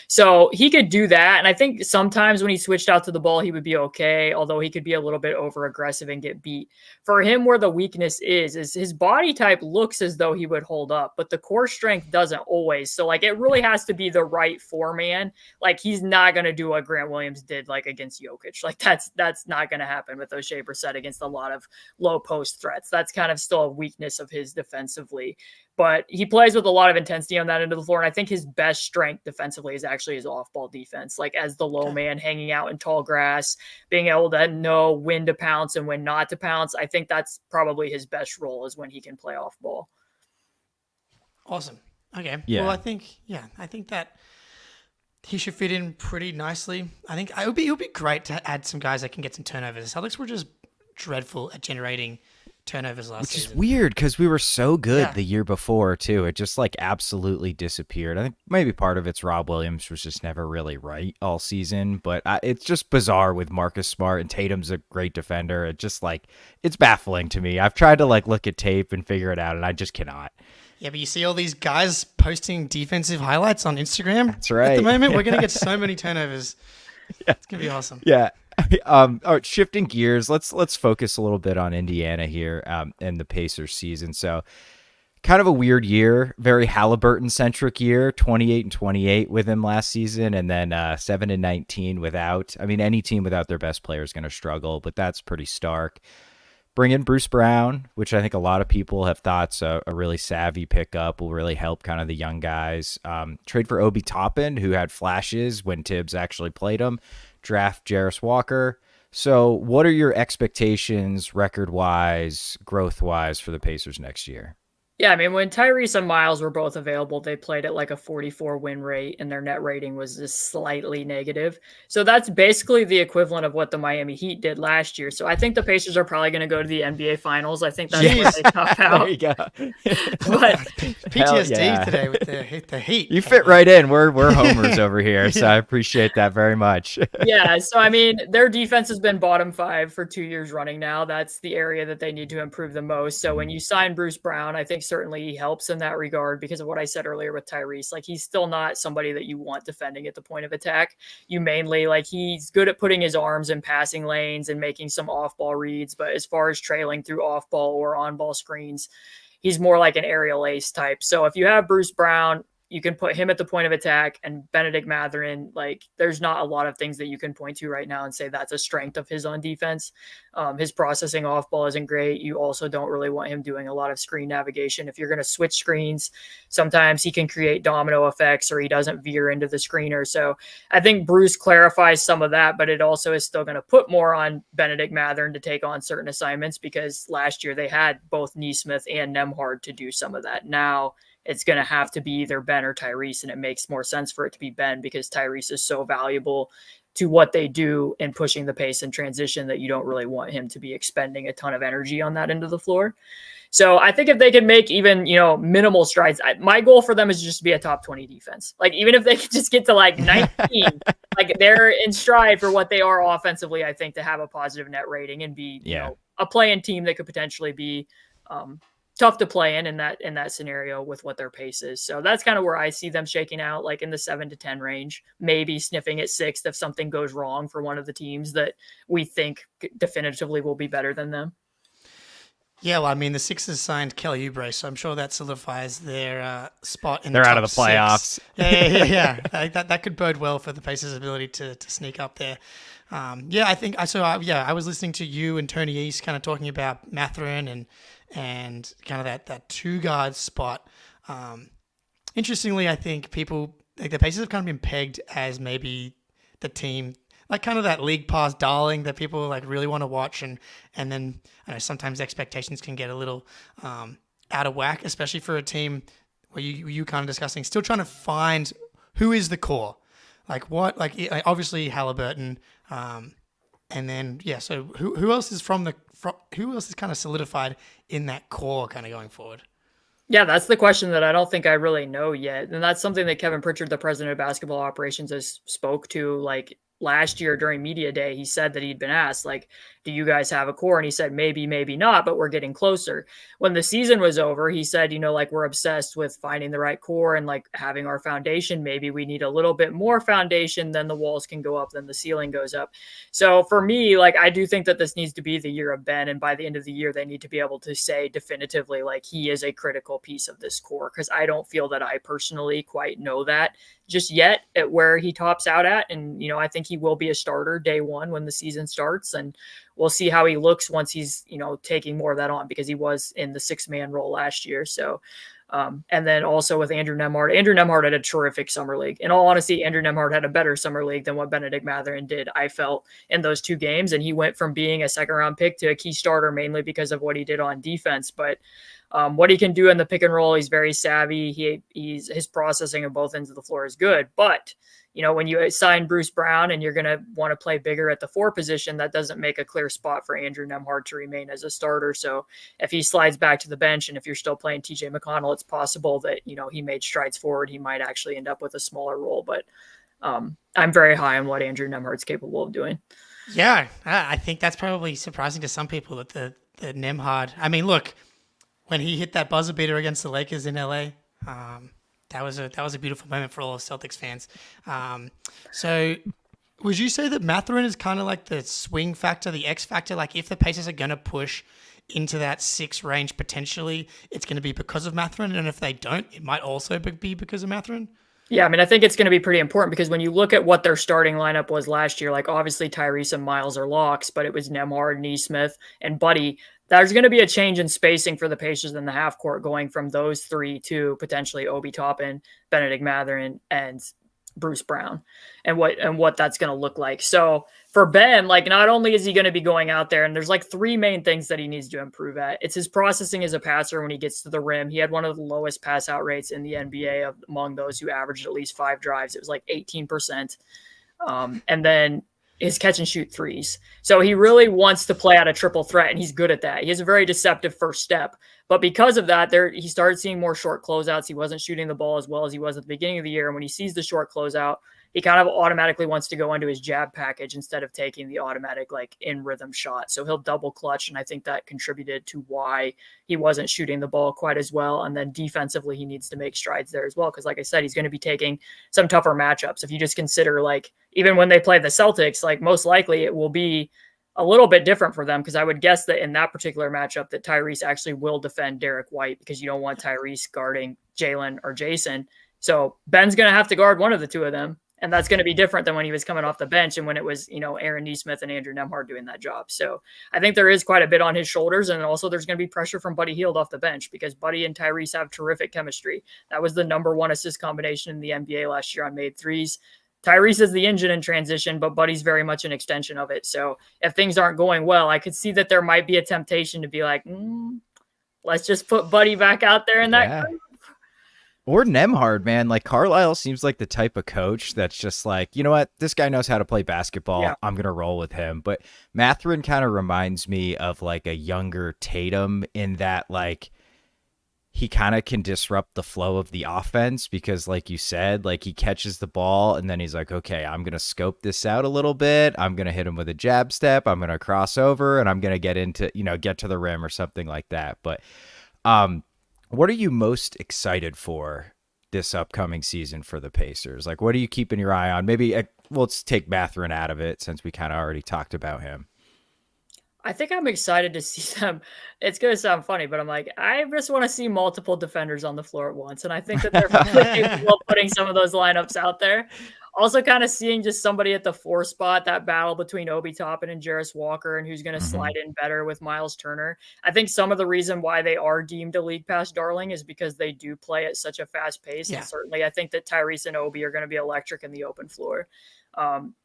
So he could do that. And I think sometimes when he switched out to the ball, he would be okay, although he could be a little bit over aggressive and get beat. For him, where the weakness is his body type looks as though he would hold up, but the core strength doesn't always. So like, it really has to be the right 4-man. Like, he's not going to do what Grant Williams did, like against Jokic. Like that's not going to happen with O'Shea Brissett against a lot of low post threats. That's kind of still a weakness of his defensively, but he plays with a lot of intensity on that end of the floor. And I think his best strength defensively is actually his off ball defense, like as the low man hanging out in tall grass, being able to know when to pounce and when not to pounce. I think that's probably his best role, is when he can play off ball. Awesome. Okay. Yeah. Well, I think that he should fit in pretty nicely. I think it would be great to add some guys that can get some turnovers. The Celtics were just dreadful at generating turnovers last season. Which is weird, because we were so good the year before too. It just like absolutely disappeared. I think maybe part of it's Rob Williams was just never really right all season, but it's just bizarre with Marcus Smart, and Tatum's a great defender. It just like, it's baffling to me. I've tried to like look at tape and figure it out, and I just cannot. Yeah, but you see all these guys posting defensive highlights on Instagram. That's right. At the moment, we're going to get so many turnovers. Yeah. It's going to be awesome. Yeah. All right, shifting gears, let's focus a little bit on Indiana here and the Pacers season. So kind of a weird year, very Halliburton-centric year, 28-28 with him last season, and then 7-19 without. I mean, any team without their best player is going to struggle, but that's pretty stark. Bring in Bruce Brown, which I think a lot of people have thought's a really savvy pickup, will really help kind of the young guys. Trade for Obi Toppin, who had flashes when Tibbs actually played him. Draft Jarris Walker. So what are your expectations record-wise, growth-wise for the Pacers next year? Yeah, I mean, when Tyrese and Miles were both available, they played at like a 44 win rate, and their net rating was just slightly negative. So that's basically the equivalent of what the Miami Heat did last year. So I think the Pacers are probably going to go to the NBA Finals. I think that's where they top out. There you go. But PTSD today with the Heat. You fit right in. We're homers over here, so I appreciate that very much. yeah, so I mean, their defense has been bottom 5 for 2 years running now. That's the area that they need to improve the most. So when you sign Bruce Brown, I think certainly he helps in that regard, because of what I said earlier with Tyrese. Like, he's still not somebody that you want defending at the point of attack. You mainly, like, he's good at putting his arms in passing lanes and making some off-ball reads, but as far as trailing through off-ball or on-ball screens, he's more like an aerial ace type. So if you have Bruce Brown, you can put him at the point of attack, and Benedict Mathurin, like, there's not a lot of things that you can point to right now and say that's a strength of his on defense. His processing off ball isn't great. You also don't really want him doing a lot of screen navigation. If you're going to switch screens, sometimes he can create domino effects, or he doesn't veer into the screener. So I think Bruce clarifies some of that, but it also is still going to put more on Benedict Mathurin to take on certain assignments, because last year they had both Nesmith and Nembhard to do some of that. Now it's going to have to be either Ben or Tyrese, and it makes more sense for it to be Ben, because Tyrese is so valuable to what they do in pushing the pace and transition that you don't really want him to be expending a ton of energy on that end of the floor. So I think if they can make even, minimal strides, my goal for them is just to be a top 20 defense. Like, even if they could just get to like 19, like, they're in stride for what they are offensively, I think, to have a positive net rating and be, a play-in team that could potentially be, tough to play in that scenario with what their pace is. So that's kind of where I see them shaking out, like in the 7 to 10 range, maybe sniffing at 6th if something goes wrong for one of the teams that we think definitively will be better than them. Yeah, well, I mean, the Sixers signed Kelly Oubre, so I'm sure that solidifies their spot in They're the out top of the playoffs. 6. Yeah. I think that could bode well for the Pacers' ability to sneak up there. I think I was listening to you and Tony East kind of talking about Mathurin and kind of that two guard spot. Interestingly, I think people like the Pacers have kind of been pegged as maybe the team, like kind of that league pass darling that people like really want to watch, and then I know sometimes expectations can get a little out of whack, especially for a team where you kind of discussing still trying to find who is the core, obviously Halliburton, and then so who else is who else is kind of solidified in that core kind of going forward. Yeah, that's the question that I don't think I really know yet. And that's something that Kevin Pritchard, the president of basketball operations, has spoke to like last year during media day. He said that he'd been asked, like, do you guys have a core? And he said, maybe, maybe not, but we're getting closer. When the season was over, he said, like, we're obsessed with finding the right core and like having our foundation. Maybe we need a little bit more foundation, then the walls can go up, then the ceiling goes up. So for me, like, I do think that this needs to be the year of Ben. And by the end of the year, they need to be able to say definitively, like, he is a critical piece of this core. Cause I don't feel that I personally quite know that just yet at where he tops out at. And, I think he will be a starter day one when the season starts, and we'll see how he looks once he's, taking more of that on, because he was in the 6-man role last year. So, and then also with Andrew Nembhard had a terrific summer league. In all honesty, Andrew Nembhard had a better summer league than what Benedict Mathurin did, I felt, in those 2 games. And he went from being a 2nd-round pick to a key starter mainly because of what he did on defense. But what he can do in the pick and roll, he's very savvy. His processing of both ends of the floor is good. But, when you sign Bruce Brown and you're going to want to play bigger at the 4 position, that doesn't make a clear spot for Andrew Nembhard to remain as a starter. So if he slides back to the bench and if you're still playing TJ McConnell, it's possible that, he made strides forward. He might actually end up with a smaller role. But I'm very high on what Andrew Nembhard's capable of doing. Yeah, I think that's probably surprising to some people that the Nembhard. I mean, look, when he hit that buzzer beater against the Lakers in LA, that was a beautiful moment for all of Celtics fans. So would you say that Mathurin is kind of like the swing factor, the X factor? Like if the Pacers are going to push into that 6 range potentially, it's going to be because of Mathurin, and if they don't, it might also be because of Mathurin? Yeah, I mean, I think it's going to be pretty important because when you look at what their starting lineup was last year, like obviously Tyrese and Miles are locks, but it was Nembhard, Nesmith, and Buddy. There's going to be a change in spacing for the Pacers in the half court going from those 3 to potentially Obi Toppin, Benedict Mathurin, and Bruce Brown, and what that's going to look like. So for Ben, like not only is he going to be going out there, and there's like 3 main things that he needs to improve at. It's his processing as a passer when he gets to the rim. He had one of the lowest pass out rates in the NBA among those who averaged at least 5 drives. It was like 18%. And then his catch and shoot threes. So he really wants to play out a triple threat, and he's good at that. He has a very deceptive first step. But because of that, he started seeing more short closeouts. He wasn't shooting the ball as well as he was at the beginning of the year. And when he sees the short closeout, he kind of automatically wants to go into his jab package instead of taking the automatic like in rhythm shot. So he'll double clutch. And I think that contributed to why he wasn't shooting the ball quite as well. And then defensively, he needs to make strides there as well. Cause like I said, he's going to be taking some tougher matchups. If you just consider like, even when they play the Celtics, like most likely it will be a little bit different for them. Cause I would guess that in that particular matchup that Tyrese actually will defend Derek White because you don't want Tyrese guarding Jalen or Jason. So Ben's going to have to guard one of the 2 of them. And that's going to be different than when he was coming off the bench and when it was, Aaron Nesmith and Andrew Nembhard doing that job. So I think there is quite a bit on his shoulders. And also there's going to be pressure from Buddy Hield off the bench because Buddy and Tyrese have terrific chemistry. That was the #1 assist combination in the NBA last year on made threes. Tyrese is the engine in transition, but Buddy's very much an extension of it. So if things aren't going well, I could see that there might be a temptation to be like, let's just put Buddy back out there in that group. Or Nembhard, man. Like Carlisle seems like the type of coach that's just like, you know what? This guy knows how to play basketball. Yeah. I'm going to roll with him. But Mathurin kind of reminds me of like a younger Tatum in that like he kind of can disrupt the flow of the offense because like you said, like he catches the ball and then he's like, okay, I'm going to scope this out a little bit. I'm going to hit him with a jab step. I'm going to cross over and I'm going to get to the rim or something like that. But, what are you most excited for this upcoming season for the Pacers? Like, what are you keeping your eye on? Maybe let's take Mathurin out of it since we kind of already talked about him. I think I'm excited to see them. It's going to sound funny, but I'm like, I just want to see multiple defenders on the floor at once. And I think that they're really capable of putting some of those lineups out there. Also kind of seeing just somebody at the 4 spot, that battle between Obi Toppin and Jarris Walker, and who's going to slide in better with Miles Turner. I think some of the reason why they are deemed a league pass darling is because they do play at such a fast pace. Yeah. And certainly I think that Tyrese and Obi are going to be electric in the open floor.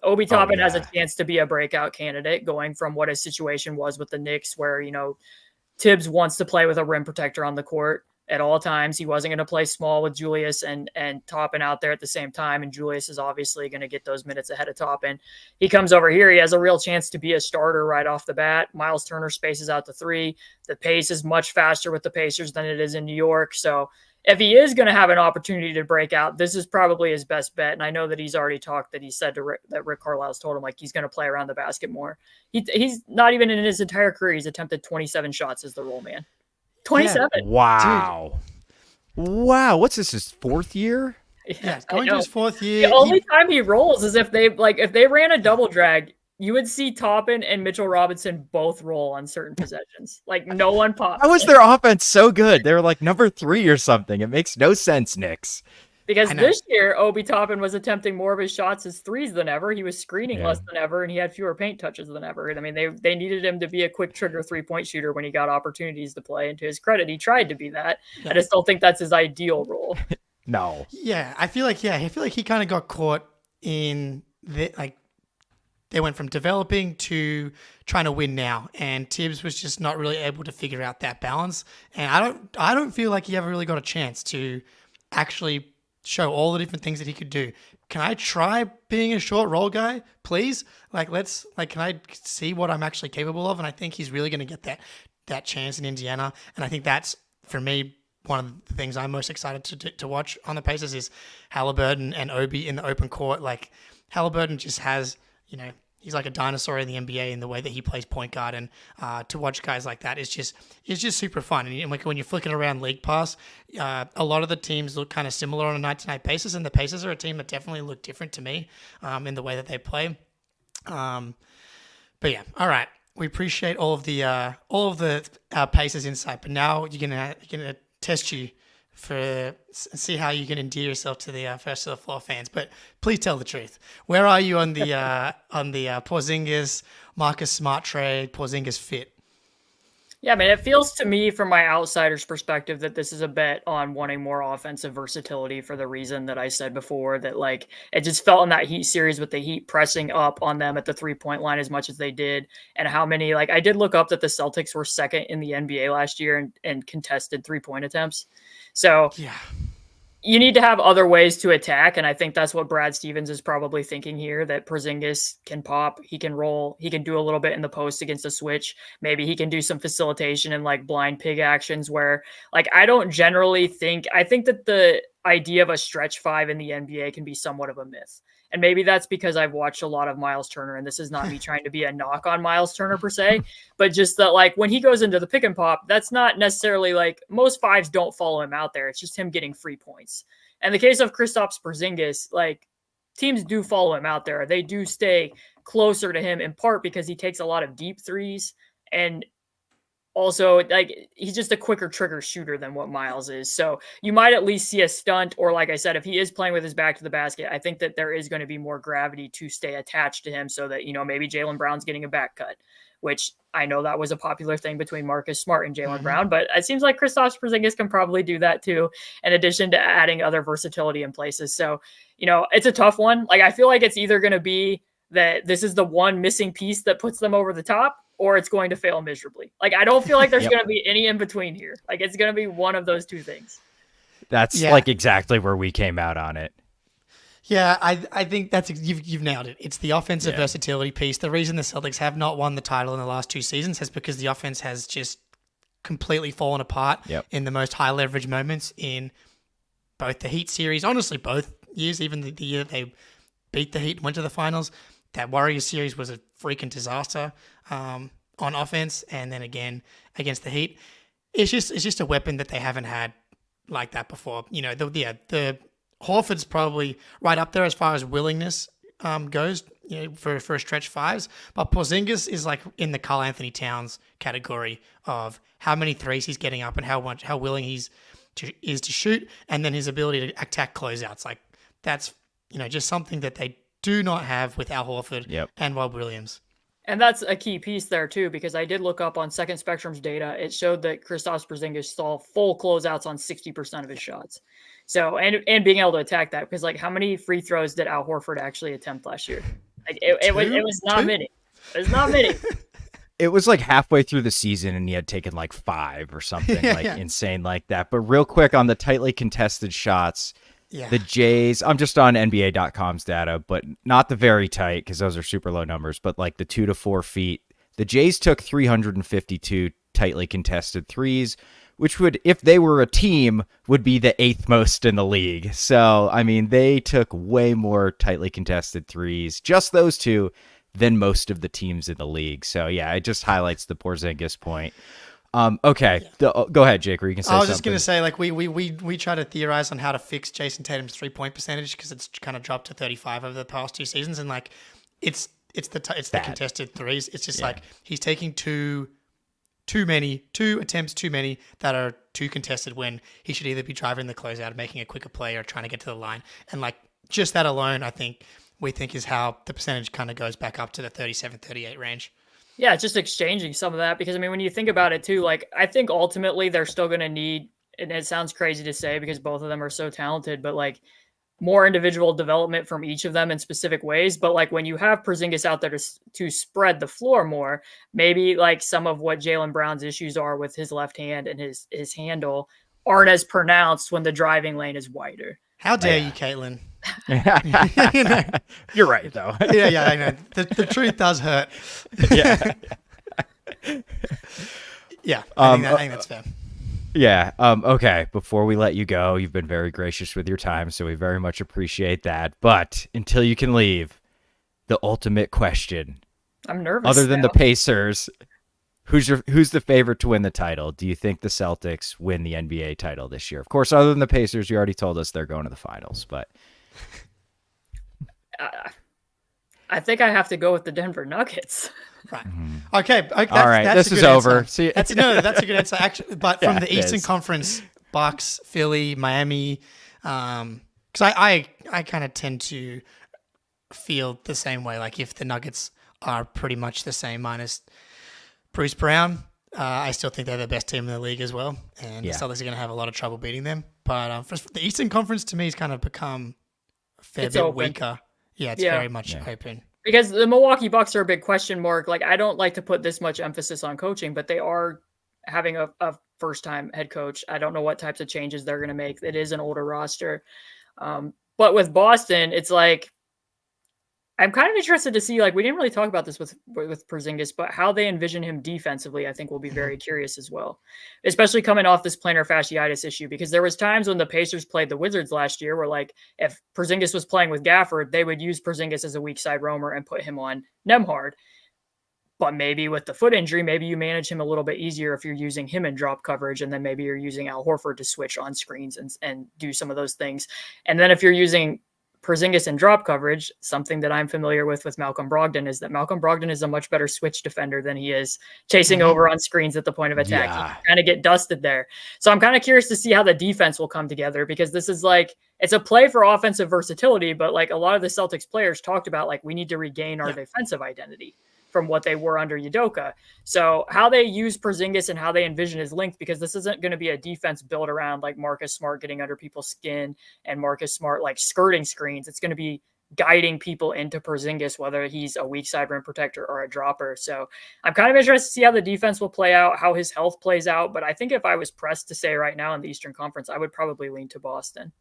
Obi Toppin has a chance to be a breakout candidate, going from what his situation was with the Knicks, where, Tibbs wants to play with a rim protector on the court at all times. He wasn't going to play small with Julius and Toppin out there at the same time. And Julius is obviously going to get those minutes ahead of Toppin. He comes over here. He has a real chance to be a starter right off the bat. Miles Turner spaces out the 3. The pace is much faster with the Pacers than it is in New York. So if he is going to have an opportunity to break out, this is probably his best bet. And I know that he's already talked that he said to that Rick Carlisle's told him, like, he's going to play around the basket more. He's not even in his entire career. He's attempted 27 shots as the roll man. 27. Yeah. Wow. Dude. Wow. What's this, his 4th year? Yeah, going to his 4th year. The only time he rolls is if they ran a double drag, you would see Toppin and Mitchell Robinson both roll on certain possessions. Like, no one pops. How is their offense so good? They were like number 3 or something. It makes no sense, Knicks. Because this year, Obi Toppin was attempting more of his shots as 3s than ever. He was screening less than ever, and he had fewer paint touches than ever. I mean, they needed him to be a quick trigger 3-point shooter when he got opportunities to play. And to his credit, he tried to be that. Yeah. I just don't think that's his ideal role. No. Yeah, I feel like he kind of got caught in they went from developing to trying to win now, and Tibbs was just not really able to figure out that balance. And I don't feel like he ever really got a chance to actually show all the different things that he could do. Can I try being a short roll guy, please? Can I see what I'm actually capable of? And I think he's really going to get that chance in Indiana. And I think that's, for me, one of the things I'm most excited to watch on the Pacers is Halliburton and Obi in the open court. Like, Halliburton just has, he's like a dinosaur in the NBA in the way that he plays point guard, and to watch guys like that is just super fun. And like when you're flicking around League Pass, a lot of the teams look kind of similar on a night-to-night basis, and the Pacers are a team that definitely look different to me in the way that they play. But yeah, all right. We appreciate all of the Pacers insight, but now you're gonna test you for see how you can endear yourself to the first of the floor fans. But please tell the truth. Where are you on the Porzingis Marcus Smart trade, Porzingis fit? Yeah, man, it feels to me from my outsider's perspective that this is a bet on wanting more offensive versatility for the reason that I said before, that like it just felt in that Heat series with the Heat pressing up on them at the 3-point line as much as they did, and how many, like, I did look up that the Celtics were second in the NBA last year and contested 3-point attempts. So yeah, you need to have other ways to attack, and I think that's what Brad Stevens is probably thinking here, that Porzingis can pop, he can roll, he can do a little bit in the post against a switch. Maybe he can do some facilitation and like blind pig actions where, like, I think that the idea of a stretch 5 in the NBA can be somewhat of a myth. And maybe that's because I've watched a lot of Miles Turner, and this is not me trying to be a knock on Miles Turner per se, but just that, like, when he goes into the pick and pop, that's not necessarily like most 5s don't follow him out there. It's just him getting free points. And the case of Kristaps Porzingis, like, teams do follow him out there. They do stay closer to him in part because he takes a lot of deep threes, and also, like, he's just a quicker trigger shooter than what Miles is. So you might at least see a stunt, or like I said, if he is playing with his back to the basket, I think that there is going to be more gravity to stay attached to him so that, maybe Jaylen Brown's getting a back cut, which I know that was a popular thing between Marcus Smart and Jaylen Brown, but it seems like Kristaps Porzingis can probably do that too, in addition to adding other versatility in places. So, it's a tough one. Like, I feel like it's either going to be that this is the one missing piece that puts them over the top, or it's going to fail miserably. Like, I don't feel like there's going to be any in between here. Like, it's going to be one of those two things. That's like exactly where we came out on it. Yeah, I think you've nailed it. It's the offensive versatility piece. The reason the Celtics have not won the title in the last 2 seasons is because the offense has just completely fallen apart in the most high leverage moments in both the Heat series. Honestly, both years, even the year they beat the Heat and went to the finals. That Warriors series was a freaking disaster on offense, and then again against the Heat, it's just a weapon that they haven't had like that before. The Horford's probably right up there as far as willingness goes, for a stretch 5s, but Porzingis is like in the Karl Anthony Towns category of how many threes he's getting up and how willing is to shoot, and then his ability to attack closeouts. Like, that's just something that they do not have with Al Horford and Rob Williams. And that's a key piece there too, because I did look up on Second Spectrum's data. It showed that Kristaps Porzingis saw full closeouts on 60% of his shots. So, and being able to attack that, because like how many free throws did Al Horford actually attempt last year? Like it was not many. It was not many. It was like halfway through the season and he had taken like 5 or something insane like that. But real quick on the tightly contested shots, the Jays, I'm just on NBA.com's data, but not the very tight because those are super low numbers, but like the 2 to 4 feet. The Jays took 352 tightly contested threes, which would, if they were a team, would be the 8th most in the league. So, I mean, they took way more tightly contested threes, just those two, than most of the teams in the league. So, yeah, it just highlights the Porzingis point. Okay, go ahead, Jake, or you can say something. I was just going to say, like, we try to theorize on how to fix Jason Tatum's 3-point percentage because it's kind of dropped to 35 over the past 2 seasons, and like, it's the contested threes. It's just like he's taking two attempts too many that are too contested when he should either be driving the closeout, making a quicker play, or trying to get to the line. And like, just that alone, we think is how the percentage kind of goes back up to the 37-38 range. Yeah, it's just exchanging some of that because, I mean, when you think about it too, like I think ultimately they're still going to need, and it sounds crazy to say because both of them are so talented, but like more individual development from each of them in specific ways. But like when you have Porzingis out there to spread the floor more, maybe like some of what Jaylen Brown's issues are with his left hand and his handle aren't as pronounced when the driving lane is wider. How dare you, Caitlin? You're right, though. Yeah, I know. The truth does hurt. Yeah. Yeah, I think that's fair. Yeah. Okay. Before we let you go, you've been very gracious with your time, so we very much appreciate that. But until you can leave, the ultimate question. I'm nervous. Other than now. the Pacers, who's the favorite to win the title? Do you think the Celtics win the NBA title this year? Of course, other than the Pacers, you already told us they're going to the finals, but I think I have to go with the Denver Nuggets. Right. Okay. All right. That's this is over. See, that's a good answer. Actually, but from the Eastern Conference, Bucks, Philly, Miami, because I kind of tend to feel the same way. Like if the Nuggets are pretty much the same minus Bruce Brown, I still think they're the best team in the league as well, and the Celtics are going to have a lot of trouble beating them. But for the Eastern Conference, to me, has kind of become a fair bit open. Weaker. Yeah, it's very much open. Because the Milwaukee Bucks are a big question mark. Like, I don't like to put this much emphasis on coaching, but they are having a first-time head coach. I don't know what types of changes they're going to make. It is an older roster. But with Boston, it's like, I'm kind of interested to see, like, we didn't really talk about this with Porzingis, but how they envision him defensively, I think will be very curious as well, especially coming off this plantar fasciitis issue, because there was times when the Pacers played the Wizards last year where, like, if Porzingis was playing with Gafford, they would use Porzingis as a weak side roamer and put him on Nembhard. But maybe with the foot injury, maybe you manage him a little bit easier if you're using him in drop coverage, and then maybe you're using Al Horford to switch on screens and do some of those things. And then if you're using Porzingis in drop coverage, something that I'm familiar with Malcolm Brogdon is that Malcolm Brogdon is a much better switch defender than he is chasing over on screens at the point of attack. Yeah. He kind of get dusted there. So I'm kind of curious to see how the defense will come together, because this is like, it's a play for offensive versatility, but like a lot of the Celtics players talked about, like, we need to regain our defensive identity from what they were under Udoka. So how they use Porzingis and how they envision his length, because this isn't going to be a defense built around like Marcus Smart getting under people's skin and Marcus Smart like skirting screens. It's going to be guiding people into Porzingis, whether he's a weak side rim protector or a dropper. So I'm kind of interested to see how the defense will play out, how his health plays out. But I think if I was pressed to say right now in the Eastern Conference, I would probably lean to Boston.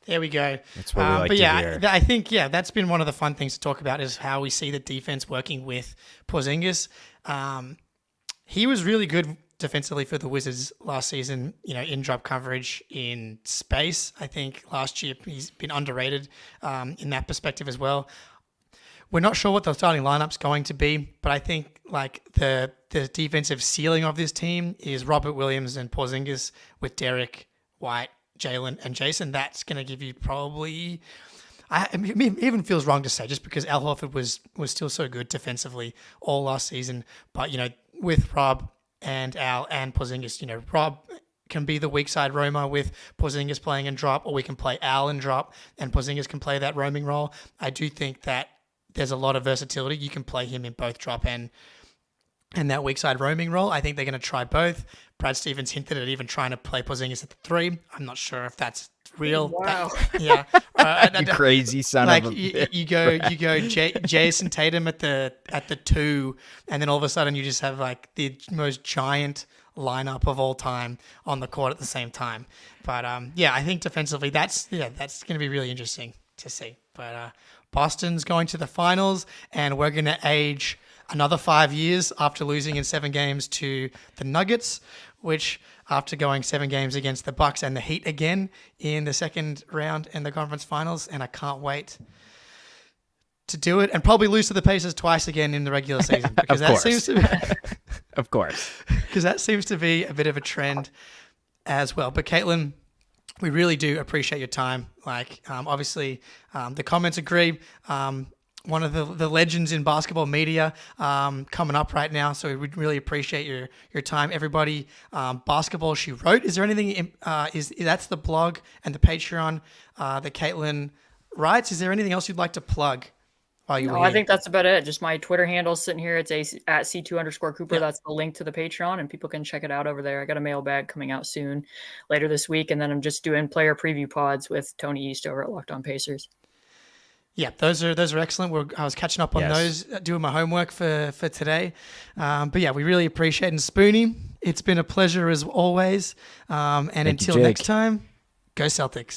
There we go. That's what we like but to yeah, hear. I think that's been one of the fun things to talk about is how we see the defense working with Porzingis. He was really good defensively for the Wizards last season, in drop coverage, in space. I think last year he's been underrated in that perspective as well. We're not sure what the starting lineup's going to be, but I think like the defensive ceiling of this team is Robert Williams and Porzingis with Derek White, Jaylen, and Jason. That's going to give you probably, it even feels wrong to say just because Al Horford was still so good defensively all last season. But, with Rob and Al and Porzingis, Rob can be the weak side roamer with Porzingis playing and drop, or we can play Al and drop, and Porzingis can play that roaming role. I do think that there's a lot of versatility. You can play him in both drop and that weak side roaming role. I think they're going to try both. Brad Stevens hinted at even trying to play Porzingis at the 3. I'm not sure if that's real. Wow. Yeah. You crazy son like of a bitch. you go Jason Tatum at the 2, and then all of a sudden you just have like the most giant lineup of all time on the court at the same time. But I think defensively that's going to be really interesting to see. But Boston's going to the finals, and we're going to age another 5 years after losing in 7 games to the Nuggets, which after going 7 games against the Bucks and the Heat again in the second round in the conference finals, and I can't wait to do it, and probably lose to the Pacers twice again in the regular season, because that seems to be, of course, because that seems to be a bit of a trend as well. But Caitlin, we really do appreciate your time. Like, obviously, the comments agree. One of the legends in basketball media coming up right now. So we really appreciate your time, everybody. Basketball She Wrote. Is there anything? That's the blog and the Patreon that Caitlin writes. Is there anything else you'd like to plug while you were here? I think that's about it. Just my Twitter handle sitting here. It's at C2_Cooper. Yeah. That's the link to the Patreon, and people can check it out over there. I got a mailbag coming out soon, later this week, and then I'm just doing player preview pods with Tony East over at Locked On Pacers. Yeah, those are excellent. I was catching up on those, doing my homework for today. But yeah, we really appreciate it. And Spoonie, it's been a pleasure as always. And until next time, go Celtics.